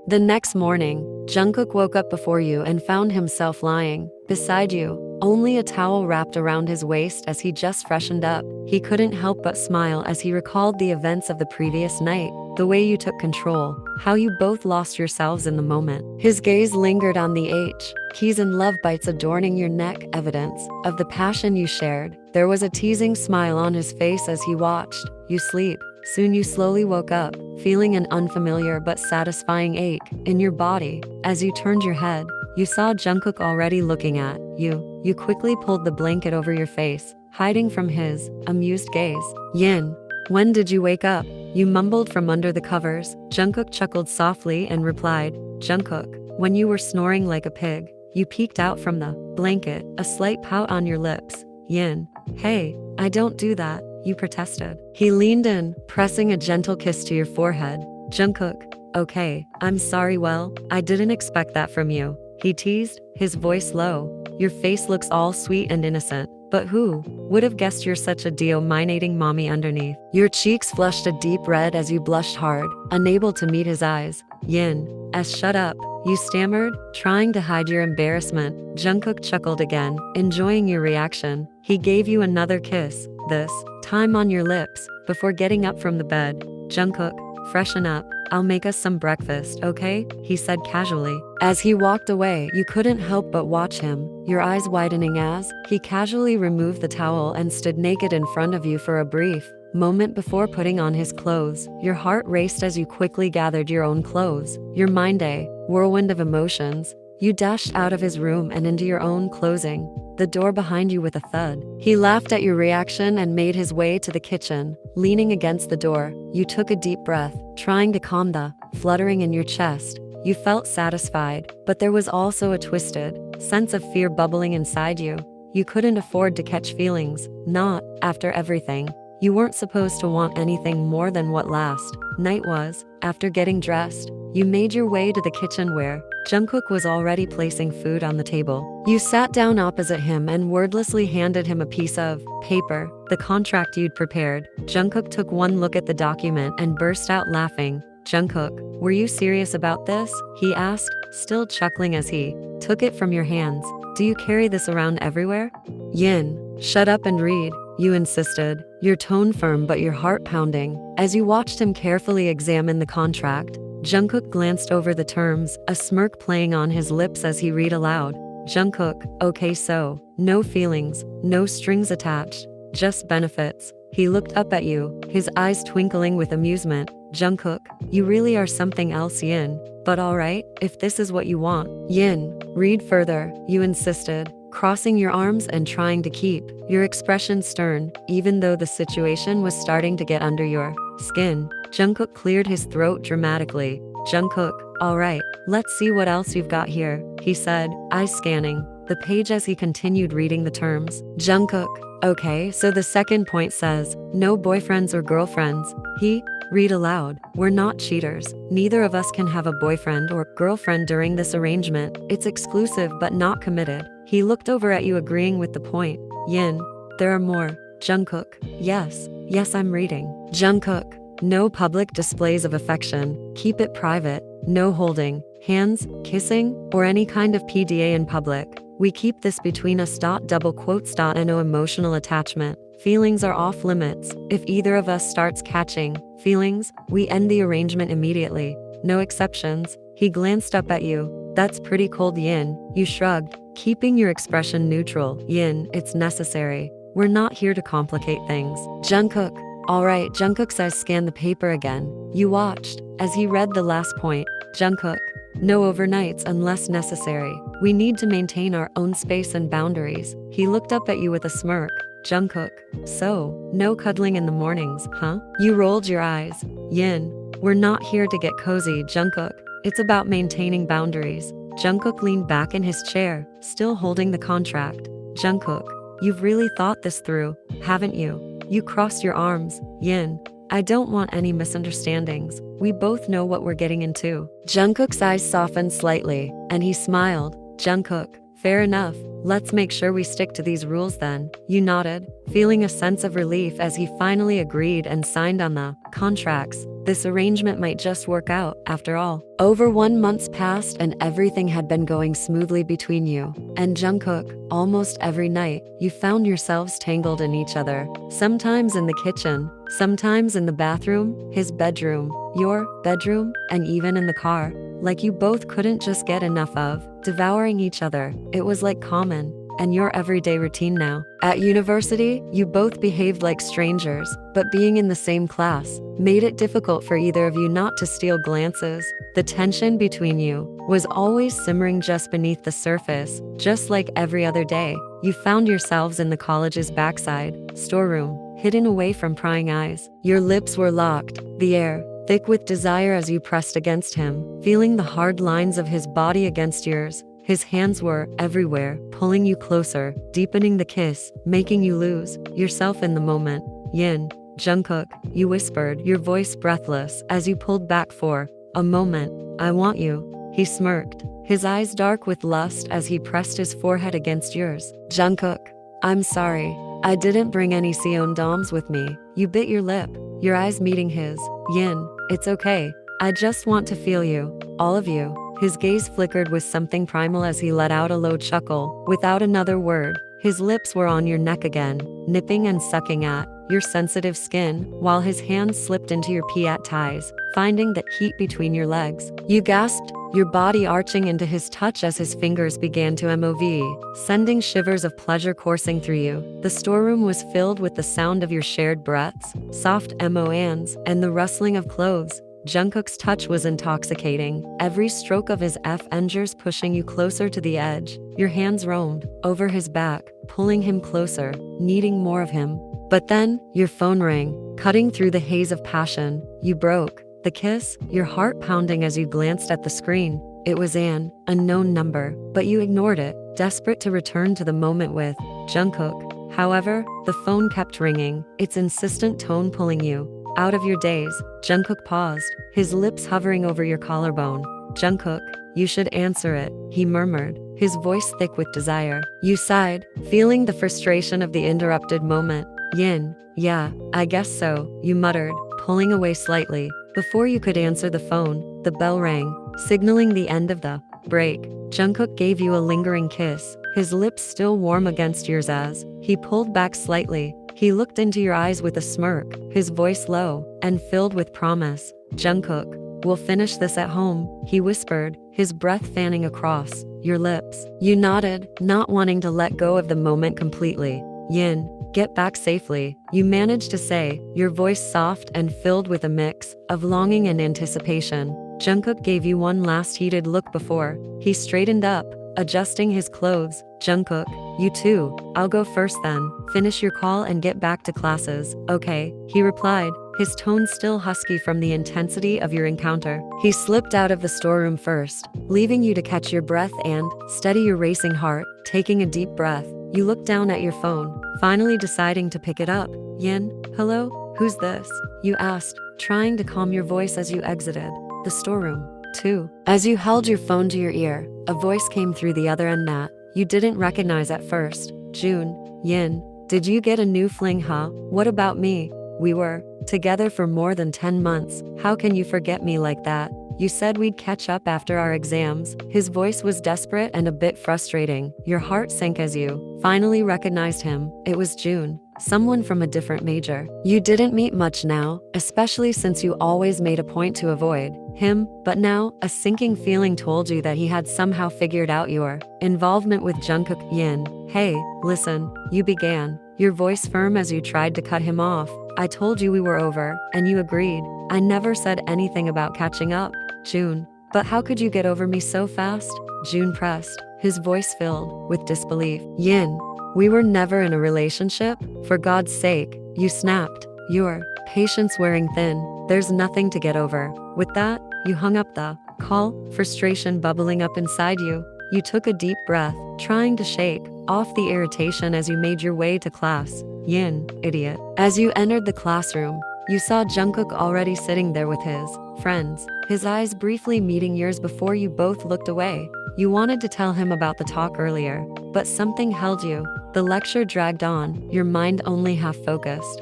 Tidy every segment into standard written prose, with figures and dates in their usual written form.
The next morning, Jungkook woke up before you and found himself lying beside you, only a towel wrapped around his waist as he just freshened up. He couldn't help but smile as he recalled the events of the previous night, the way you took control, how you both lost yourselves in the moment. His gaze lingered on the keys and love bites adorning your neck, evidence of the passion you shared. There was a teasing smile on his face as he watched you sleep. Soon you slowly woke up, feeling an unfamiliar but satisfying ache in your body. As you turned your head, you saw Jungkook already looking at you. You quickly pulled the blanket over your face, hiding from his amused gaze. Yin, when did you wake up? You mumbled from under the covers. Jungkook chuckled softly and replied, Jungkook, when you were snoring like a pig. You peeked out from the blanket, a slight pout on your lips. Yin, hey, I don't do that, you protested. He leaned in, pressing a gentle kiss to your forehead. Jungkook, okay, I'm sorry, well, I didn't expect that from you. He teased, his voice low. Your face looks all sweet and innocent, but who would have guessed you're such a dominating mommy underneath? Your cheeks flushed a deep red as you blushed hard, unable to meet his eyes. Yin, shut up, you stammered, trying to hide your embarrassment. Jungkook chuckled again, enjoying your reaction. He gave you another kiss, this time on your lips, before getting up from the bed. Jungkook, freshen up, I'll make us some breakfast, okay? He said casually. As he walked away, you couldn't help but watch him, your eyes widening as he casually removed the towel and stood naked in front of you for a brief moment before putting on his clothes. Your heart raced as you quickly gathered your own clothes. Your mind a whirlwind of emotions. You dashed out of his room and into your own, closing the door behind you with a thud. He laughed at your reaction and made his way to the kitchen. Leaning against the door, you took a deep breath, trying to calm the fluttering in your chest. You felt satisfied, but there was also a twisted sense of fear bubbling inside you. You couldn't afford to catch feelings, not after everything. You weren't supposed to want anything more than what last night was. After getting dressed, you made your way to the kitchen where Jungkook was already placing food on the table. You sat down opposite him and wordlessly handed him a piece of paper, the contract you'd prepared. Jungkook took one look at the document and burst out laughing. Jungkook, were you serious about this? He asked, still chuckling as he took it from your hands. Do you carry this around everywhere? Yin, shut up and read, you insisted, your tone firm but your heart pounding. As you watched him carefully examine the contract, Jungkook glanced over the terms, a smirk playing on his lips as he read aloud. Jungkook, okay, so, no feelings, no strings attached, just benefits. He looked up at you, his eyes twinkling with amusement. Jungkook, you really are something else, Yin. But alright, if this is what you want. Yin, read further, you insisted, crossing your arms and trying to keep your expression stern, even though the situation was starting to get under your skin. Jungkook cleared his throat dramatically. Jungkook, alright, let's see what else you've got here, he said, eyes scanning the page as he continued reading the terms. Jungkook, okay, so the second point says, no boyfriends or girlfriends. He read aloud, we're not cheaters. Neither of us can have a boyfriend or girlfriend during this arrangement. It's exclusive but not committed. He looked over at you, agreeing with the point. Yin, there are more. Jungkook, yes, I'm reading. Jungkook, no public displays of affection, keep it private, no holding hands, kissing, or any kind of PDA in public. We keep this between us. Double quotes. No emotional attachment. Feelings are off limits. If either of us starts catching feelings, we end the arrangement immediately. No exceptions. He glanced up at you. That's pretty cold, Yin. You shrugged, keeping your expression neutral. Yin, it's necessary. We're not here to complicate things. Jungkook, alright. Jungkook's eyes scanned the paper again. You watched as he read the last point. Jungkook, no overnights unless necessary. We need to maintain our own space and boundaries. He looked up at you with a smirk. Jungkook, so, no cuddling in the mornings, huh? You rolled your eyes. Yin, we're not here to get cozy, Jungkook. It's about maintaining boundaries. Jungkook leaned back in his chair, still holding the contract. Jungkook, you've really thought this through, haven't you? You crossed your arms. Yin, I don't want any misunderstandings. We both know what we're getting into. Jungkook's eyes softened slightly, and he smiled. Jungkook, fair enough. Let's make sure we stick to these rules then. You nodded, feeling a sense of relief as he finally agreed and signed on the contracts. this arrangement might just work out, after all. Over 1 month passed and everything had been going smoothly between you and Jungkook. Almost every night, you found yourselves tangled in each other. Sometimes in the kitchen, sometimes in the bathroom, his bedroom, your bedroom, and even in the car. Like you both couldn't just get enough of devouring each other. It was like common and your everyday routine now. At university, you both behaved like strangers, but being in the same class made it difficult for either of you not to steal glances. The tension between you was always simmering just beneath the surface. Just like every other day, you found yourselves in the college's backside storeroom, hidden away from prying eyes. Your lips were locked, the air thick with desire as you pressed against him, feeling the hard lines of his body against yours. His hands were everywhere, pulling you closer, deepening the kiss, making you lose yourself in the moment. Yin, Jungkook, you whispered, your voice breathless, as you pulled back for a moment. I want you. He smirked, his eyes dark with lust as he pressed his forehead against yours. Jungkook, I'm sorry. I didn't bring any Seondoms with me. You bit your lip, your eyes meeting his. Yin, it's okay. I just want to feel you. All of you. His gaze flickered with something primal as he let out a low chuckle. Without another word, his lips were on your neck again, nipping and sucking at your sensitive skin, while his hands slipped into your piat ties, finding that heat between your legs. You gasped, your body arching into his touch as his fingers began to move, sending shivers of pleasure coursing through you. The storeroom was filled with the sound of your shared breaths, soft MOANs, and the rustling of clothes. Jungkook's touch was intoxicating, every stroke of his fingers pushing you closer to the edge. Your hands roamed over his back, pulling him closer, needing more of him. But then, your phone rang, cutting through the haze of passion. You broke the kiss, your heart pounding as you glanced at the screen. It was an unknown number, but you ignored it, desperate to return to the moment with Jungkook. However, the phone kept ringing, its insistent tone pulling you out of your daze. Jungkook paused, his lips hovering over your collarbone. Jungkook, you should answer it, he murmured, his voice thick with desire. You sighed, feeling the frustration of the interrupted moment. Yin, yeah, I guess so, you muttered, pulling away slightly. Before you could answer the phone, the bell rang, signaling the end of the break. Jungkook gave you a lingering kiss, his lips still warm against yours as he pulled back slightly. He looked into your eyes with a smirk, his voice low and filled with promise. Jungkook, we'll finish this at home, he whispered, his breath fanning across your lips. You nodded, not wanting to let go of the moment completely. Yin, get back safely, you managed to say, your voice soft and filled with a mix of longing and anticipation. Jungkook gave you one last heated look before he straightened up, adjusting his clothes. Jungkook, you too. I'll go first then. Finish your call and get back to classes. Okay, he replied, his tone still husky from the intensity of your encounter. He slipped out of the storeroom first, leaving you to catch your breath and steady your racing heart. Taking a deep breath, you looked down at your phone, finally deciding to pick it up. Yin, hello? Who's this? You asked, trying to calm your voice as you exited the storeroom. 2. As you held your phone to your ear, a voice came through the other end that you didn't recognize at first. June, Yin, did you get a new fling, huh? What about me? We were together for more than 10 months. How can you forget me like that? You said we'd catch up after our exams. His voice was desperate and a bit frustrating. Your heart sank as you finally recognized him. It was June, someone from a different major. You didn't meet much now, especially since you always made a point to avoid him, but now, a sinking feeling told you that he had somehow figured out your involvement with Jungkook. Yin, hey, listen, you began, your voice firm as you tried to cut him off. I told you we were over, and you agreed. I never said anything about catching up. June, but how could you get over me so fast? June pressed, his voice filled with disbelief. Yin, we were never in a relationship, for God's sake, you snapped, your patience wearing thin. There's nothing to get over. With that, you hung up the call, frustration bubbling up inside you. You took a deep breath, trying to shake off the irritation as you made your way to class. Yin, idiot. As you entered the classroom, you saw Jungkook already sitting there with his friends, his eyes briefly meeting yours before you both looked away. You wanted to tell him about the talk earlier, but something held you. The lecture dragged on, your mind only half focused.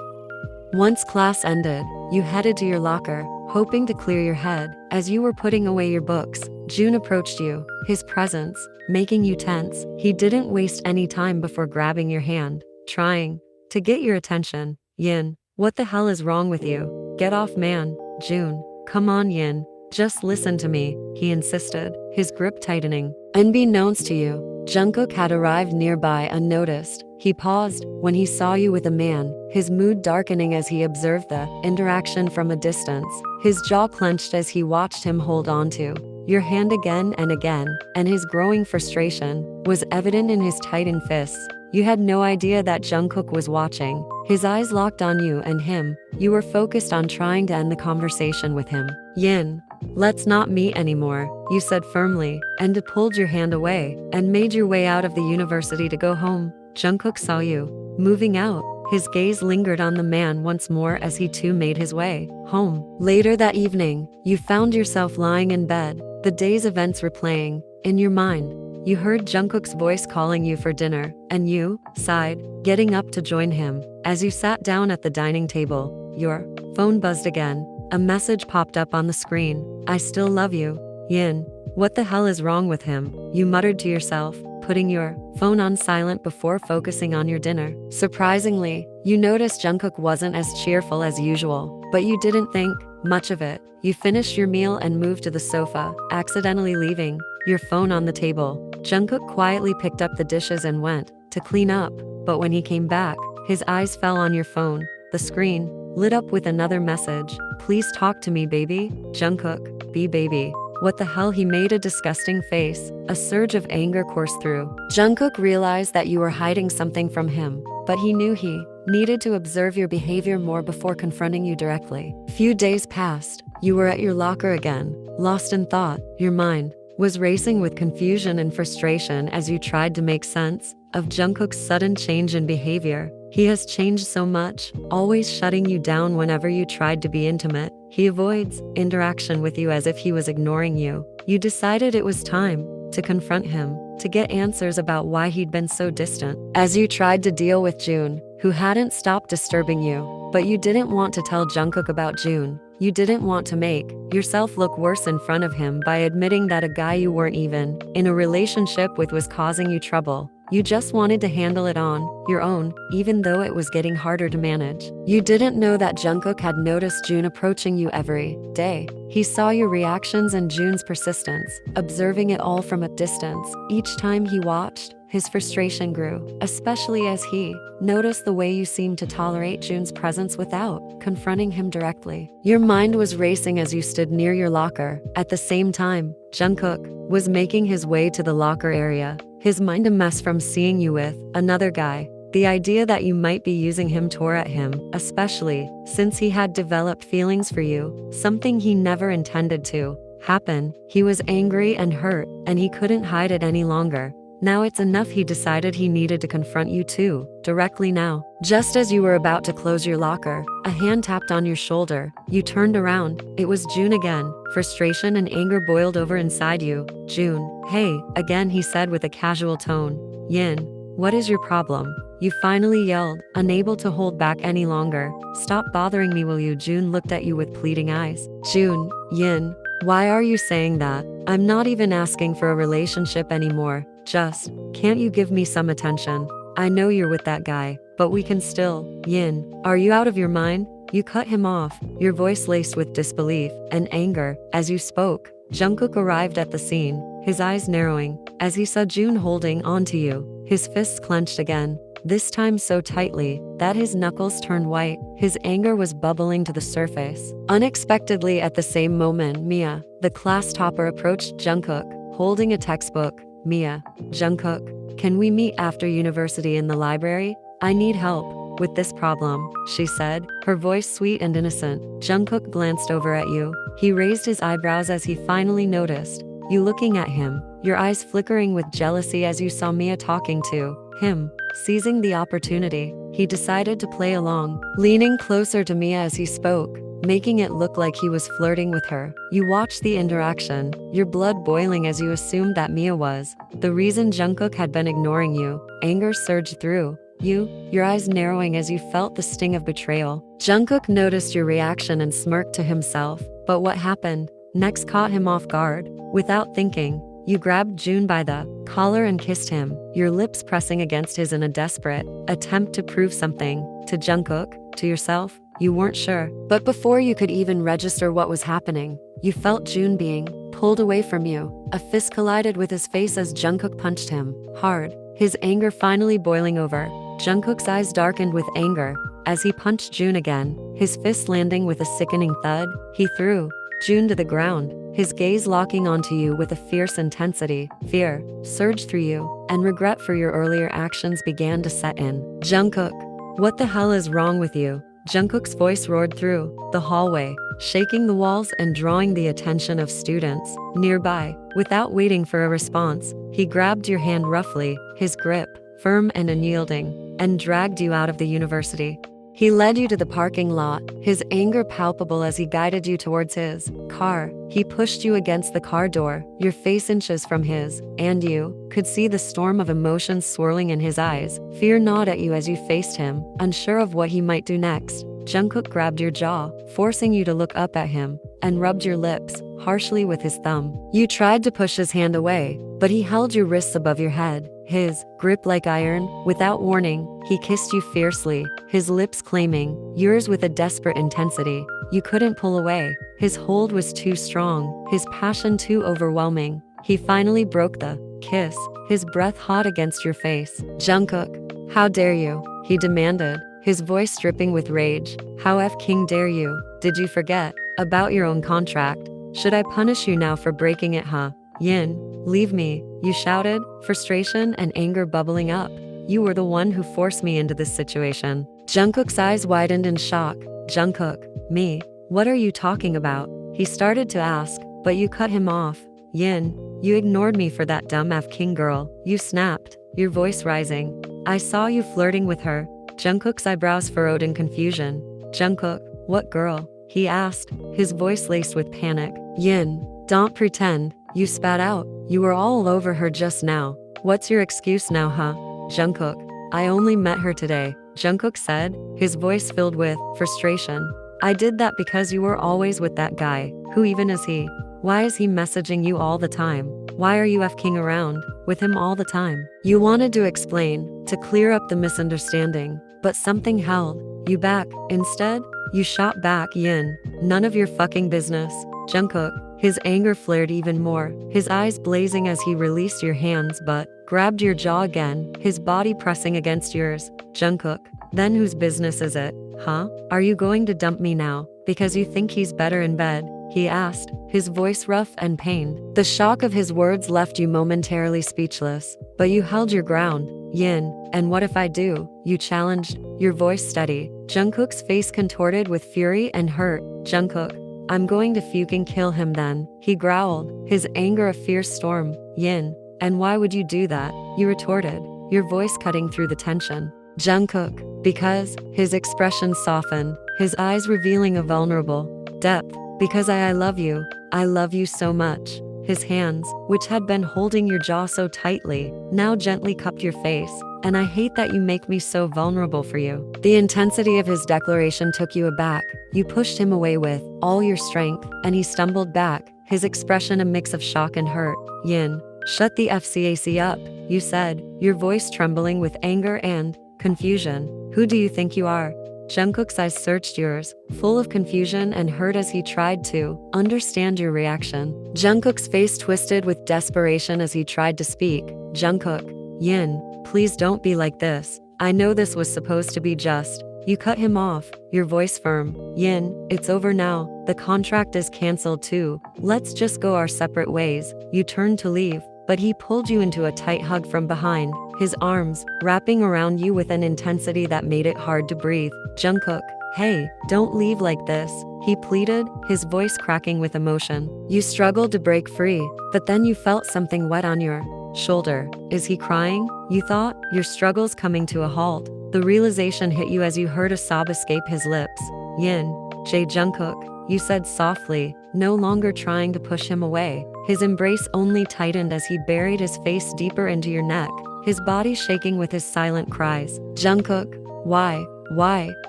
Once class ended, you headed to your locker, hoping to clear your head. As you were putting away your books, Jun approached you, his presence making you tense. He didn't waste any time before grabbing your hand, trying to get your attention. Yin, what the hell is wrong with you? Get off, man. Jun, come on, Yin. Just listen to me, he insisted, his grip tightening. Unbeknownst to you, Jungkook had arrived nearby unnoticed. He paused when he saw you with a man, his mood darkening as he observed the interaction from a distance. His jaw clenched as he watched him hold on to your hand again and again, and his growing frustration was evident in his tightened fists. You had no idea that Jungkook was watching. His eyes locked on you and him. You were focused on trying to end the conversation with him. Yin, let's not meet anymore, you said firmly, and pulled your hand away, and made your way out of the university to go home. Jungkook saw you moving out. His gaze lingered on the man once more as he too made his way home. Later that evening, you found yourself lying in bed. The day's events replaying in your mind. You heard Jungkook's voice calling you for dinner, and you sighed, getting up to join him. As you sat down at the dining table, your phone buzzed again. A message popped up on the screen. I still love you. Yin, what the hell is wrong with him? You muttered to yourself, putting your phone on silent before focusing on your dinner. Surprisingly, you noticed Jungkook wasn't as cheerful as usual, but you didn't think much of it. You finished your meal and moved to the sofa, accidentally leaving your phone on the table. Jungkook quietly picked up the dishes and went to clean up, but when he came back, his eyes fell on your phone. The screen lit up with another message. Please talk to me, baby. Jungkook, be baby. What the hell? He made a disgusting face. A surge of anger coursed through. Jungkook realized that you were hiding something from him, but he knew he needed to observe your behavior more before confronting you directly. Few days passed. You were at your locker again, lost in thought. Your mind was racing with confusion and frustration as you tried to make sense of Jungkook's sudden change in behavior. He has changed so much, always shutting you down whenever you tried to be intimate. He avoids interaction with you as if he was ignoring you. You decided it was time to confront him, to get answers about why he'd been so distant. As you tried to deal with Jun, who hadn't stopped disturbing you, but you didn't want to tell Jungkook about Jun. You didn't want to make yourself look worse in front of him by admitting that a guy you weren't even in a relationship with was causing you trouble. You just wanted to handle it on your own, even though it was getting harder to manage. You didn't know that Jungkook had noticed Jun approaching you every day. He saw your reactions and Jun's persistence, observing it all from a distance. Each time he watched, his frustration grew, especially as he noticed the way you seemed to tolerate Jun's presence without confronting him directly. Your mind was racing as you stood near your locker. At the same time, Jungkook was making his way to the locker area, his mind a mess from seeing you with another guy. The idea that you might be using him tore at him, especially since he had developed feelings for you, something he never intended to happen. He was angry and hurt, and he couldn't hide it any longer. Now it's enough. He decided he needed to confront you too, directly now. Just as you were about to close your locker, a hand tapped on your shoulder. You turned around. It was Jun again. Frustration and anger boiled over inside you. Jun, hey, again, he said with a casual tone. Yin, what is your problem? You finally yelled, unable to hold back any longer. Stop bothering me, will you? Jun looked at you with pleading eyes. Jun, Yin, why are you saying that? I'm not even asking for a relationship anymore. Just, can't you give me some attention? I know you're with that guy, but we can still. Yin, are you out of your mind? You cut him off, your voice laced with disbelief and anger. As you spoke, Jungkook arrived at the scene, his eyes narrowing as he saw Jun holding onto you, his fists clenched again, this time so tightly that his knuckles turned white. His anger was bubbling to the surface. Unexpectedly at the same moment, Mia, the class topper, approached Jungkook, holding a textbook. Mia, Jungkook, can we meet after university in the library? I need help with this problem, she said, her voice sweet and innocent. Jungkook glanced over at you. He raised his eyebrows as he finally noticed you looking at him, your eyes flickering with jealousy as you saw Mia talking to him. Seizing the opportunity, he decided to play along, leaning closer to Mia as he spoke, making it look like he was flirting with her. You watched the interaction, your blood boiling as you assumed that Mia was the reason Jungkook had been ignoring you. Anger surged through you, your eyes narrowing as you felt the sting of betrayal. Jungkook noticed your reaction and smirked to himself. But what happened next caught him off guard. Without thinking, you grabbed Jun by the collar and kissed him, your lips pressing against his in a desperate attempt to prove something to Jungkook, to yourself. You weren't sure. But before you could even register what was happening, you felt Jun being pulled away from you. A fist collided with his face as Jungkook punched him hard, his anger finally boiling over. Jungkook's eyes darkened with anger as he punched Jun again, his fist landing with a sickening thud. He threw Jun to the ground, his gaze locking onto you with a fierce intensity. Fear surged through you, and regret for your earlier actions began to set in. Jungkook, what the hell is wrong with you? Jungkook's voice roared through the hallway, shaking the walls and drawing the attention of students nearby. Without waiting for a response, he grabbed your hand roughly, his grip firm and unyielding, and dragged you out of the university. He led you to the parking lot, his anger palpable as he guided you towards his car. He pushed you against the car door, your face inches from his, and you could see the storm of emotions swirling in his eyes. Fear gnawed at you as you faced him, unsure of what he might do next. Jungkook grabbed your jaw, forcing you to look up at him, and rubbed your lips harshly with his thumb. You tried to push his hand away, but he held your wrists above your head, his grip like iron. Without warning, he kissed you fiercely, his lips claiming yours with a desperate intensity. You couldn't pull away. His hold was too strong, his passion too overwhelming. He finally broke the kiss, his breath hot against your face. Jungkook, how dare you? He demanded, his voice dripping with rage. How f***ing dare you? Did you forget about your own contract? Should I punish you now for breaking it, huh? Yin, leave me, you shouted, frustration and anger bubbling up. You were the one who forced me into this situation. Jungkook's eyes widened in shock. Jungkook, me? What are you talking about? He started to ask, but you cut him off. Yin, you ignored me for that dumb f***ing girl. You snapped, your voice rising. I saw you flirting with her. Jungkook's eyebrows furrowed in confusion. Jungkook, what girl? He asked, his voice laced with panic. Yin, don't pretend, you spat out. You were all over her just now. What's your excuse now, huh? Jungkook, I only met her today, Jungkook said, his voice filled with frustration. I did that because you were always with that guy. Who even is he? Why is he messaging you all the time? Why are you f***ing around with him all the time? You wanted to explain, to clear up the misunderstanding, but something held you back. Instead, you shot back. Yin, none of your fucking business. Jungkook, his anger flared even more, his eyes blazing as he released your hands but grabbed your jaw again, his body pressing against yours. Jungkook, then whose business is it, huh? Are you going to dump me now, because you think he's better in bed? He asked, his voice rough and pained. The shock of his words left you momentarily speechless, but you held your ground. Yin, and what if I do? You challenged, your voice steady. Jungkook's face contorted with fury and hurt. Jungkook, I'm going to fucking kill him then, he growled, his anger a fierce storm. Yin, and why would you do that? You retorted, your voice cutting through the tension. Jungkook, because, his expression softened, his eyes revealing a vulnerable depth. Because I love you so much. His hands, which had been holding your jaw so tightly, now gently cupped your face, and I hate that you make me so vulnerable for you. The intensity of his declaration took you aback. You pushed him away with all your strength, and he stumbled back, his expression a mix of shock and hurt. Yin, shut the FCAC up, you said, your voice trembling with anger and confusion. Who do you think you are? Jungkook's eyes searched yours, full of confusion and hurt as he tried to understand your reaction. Jungkook's face twisted with desperation as he tried to speak. Jungkook, Yin, please don't be like this. I know this was supposed to be just. You cut him off, your voice firm. Yin, it's over now. The contract is cancelled too. Let's just go our separate ways. You turned to leave, but he pulled you into a tight hug from behind, his arms wrapping around you with an intensity that made it hard to breathe. Jungkook, hey, don't leave like this, he pleaded, his voice cracking with emotion. You struggled to break free, but then you felt something wet on your shoulder. Is he crying? You thought, your struggles coming to a halt. The realization hit you as you heard a sob escape his lips. Yin, Jungkook, you said softly, no longer trying to push him away. His embrace only tightened as he buried his face deeper into your neck, his body shaking with his silent cries. Jungkook, why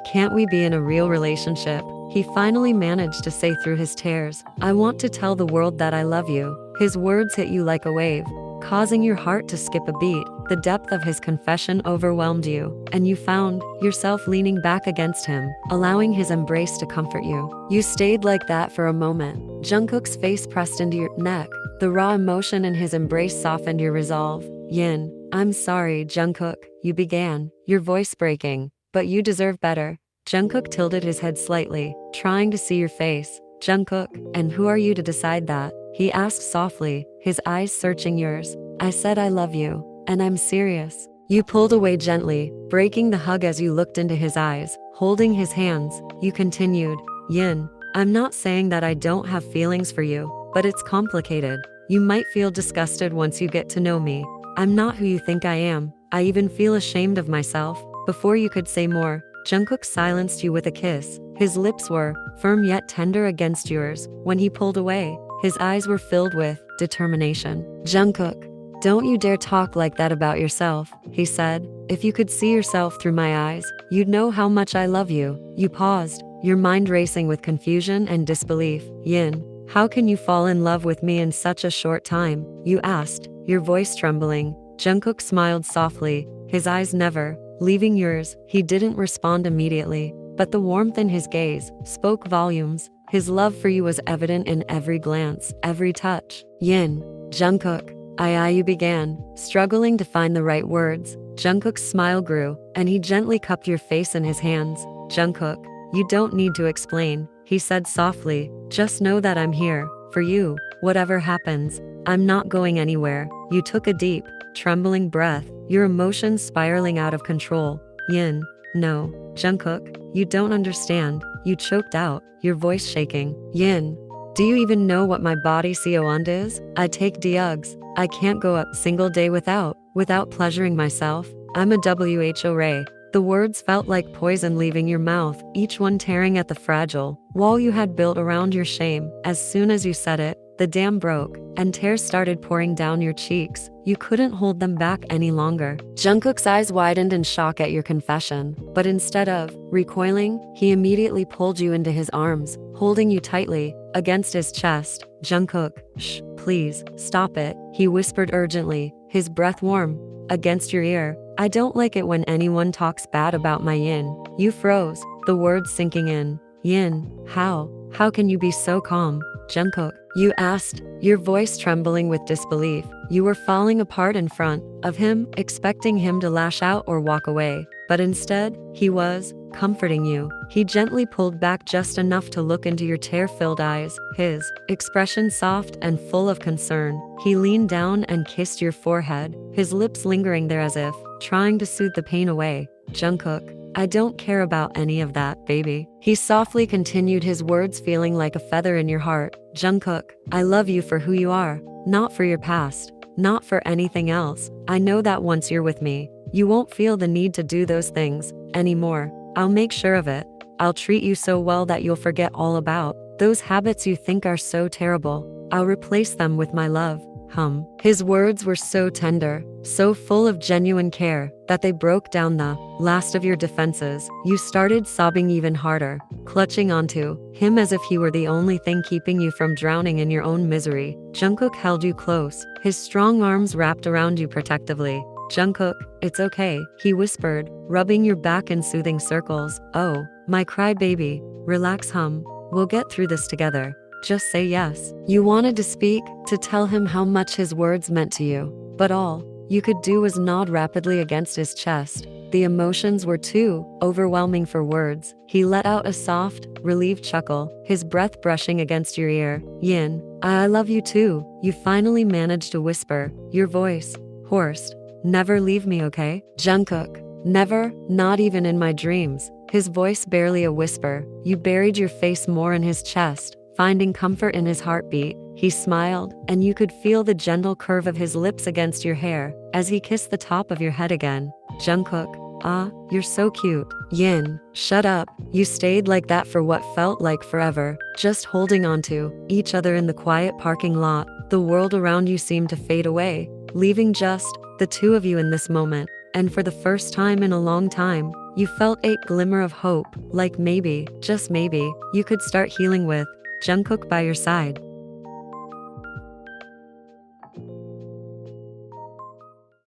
can't we be in a real relationship? he finally managed to say through his tears. "I want to tell the world that I love you." His words hit you like a wave, causing your heart to skip a beat. The depth of his confession overwhelmed you, and you found yourself leaning back against him, allowing his embrace to comfort you. You stayed like that for a moment. Jungkook's face pressed into your neck. The raw emotion in his embrace softened your resolve. "Yin, I'm sorry, Jungkook," you began, your voice breaking, "but you deserve better." Jungkook tilted his head slightly, trying to see your face. "Jungkook, and who are you to decide that?" he asked softly, his eyes searching yours. "I said I love you, and I'm serious." You pulled away gently, breaking the hug as you looked into his eyes. Holding his hands, you continued, "Yin, I'm not saying that I don't have feelings for you, but it's complicated. You might feel disgusted once you get to know me. I'm not who you think I am. I even feel ashamed of myself." Before you could say more, Jungkook silenced you with a kiss. His lips were firm yet tender against yours. When he pulled away, his eyes were filled with determination. "Jungkook, don't you dare talk like that about yourself," he said. "If you could see yourself through my eyes, you'd know how much I love you." You paused, your mind racing with confusion and disbelief. "Yin, how can you fall in love with me in such a short time?" you asked, your voice trembling. Jungkook smiled softly, his eyes never leaving yours. He didn't respond immediately, but the warmth in his gaze spoke volumes. His love for you was evident in every glance, every touch. "Yin, Jungkook, you began, struggling to find the right words. Jungkook's smile grew, and he gently cupped your face in his hands. "Jungkook, you don't need to explain," he said softly. "Just know that I'm here, for you, whatever happens. I'm not going anywhere." You took a deep, trembling breath, your emotions spiraling out of control. "Yin, no, Jungkook, you don't understand," you choked out, your voice shaking. "Yin, do you even know what my body on is? I take drugs. I can't go a single day without pleasuring myself. I'm a who." The words felt like poison leaving your mouth, each one tearing at the fragile wall you had built around your shame. As soon as you said it, the dam broke, and tears started pouring down your cheeks. You couldn't hold them back any longer. Jungkook's eyes widened in shock at your confession, but instead of recoiling, he immediately pulled you into his arms, holding you tightly against his chest. "Jungkook, shh, please, stop it," he whispered urgently, his breath warm against your ear. "I don't like it when anyone talks bad about my Yin." You froze, the words sinking in. "Yin, how can you be so calm, Jungkook?" you asked, your voice trembling with disbelief. You were falling apart in front of him, expecting him to lash out or walk away. But instead, he was comforting you. He gently pulled back just enough to look into your tear-filled eyes, his expression soft and full of concern. He leaned down and kissed your forehead, his lips lingering there as if trying to soothe the pain away. "Jungkook, I don't care about any of that, baby." He softly continued, his words feeling like a feather in your heart. "Jungkook, I love you for who you are, not for your past, not for anything else. I know that once you're with me, you won't feel the need to do those things anymore. I'll make sure of it. I'll treat you so well that you'll forget all about those habits you think are so terrible. I'll replace them with my love." His words were so tender, so full of genuine care, that they broke down the last of your defenses. You started sobbing even harder, clutching onto him as if he were the only thing keeping you from drowning in your own misery. Jungkook held you close, his strong arms wrapped around you protectively. "Jungkook, it's okay," he whispered, rubbing your back in soothing circles. "Oh, my crybaby, relax, we'll get through this together. Just say yes." You wanted to speak, to tell him how much his words meant to you, but all you could do was nod rapidly against his chest. The emotions were too overwhelming for words. He let out a soft, relieved chuckle, his breath brushing against your ear. "Yin, I love you too," you finally managed to whisper, your voice hoarse. "Never leave me, okay? Jungkook, never, not even in my dreams." His voice barely a whisper. You buried your face more in his chest, finding comfort in his heartbeat. He smiled, and you could feel the gentle curve of his lips against your hair as he kissed the top of your head again. "Jungkook, you're so cute." "Yin, shut up." You stayed like that for what felt like forever, just holding onto each other in the quiet parking lot. The world around you seemed to fade away, leaving just the two of you in this moment. And for the first time in a long time, You felt a glimmer of hope, like maybe, just maybe, you could start healing with Jungkook by your side.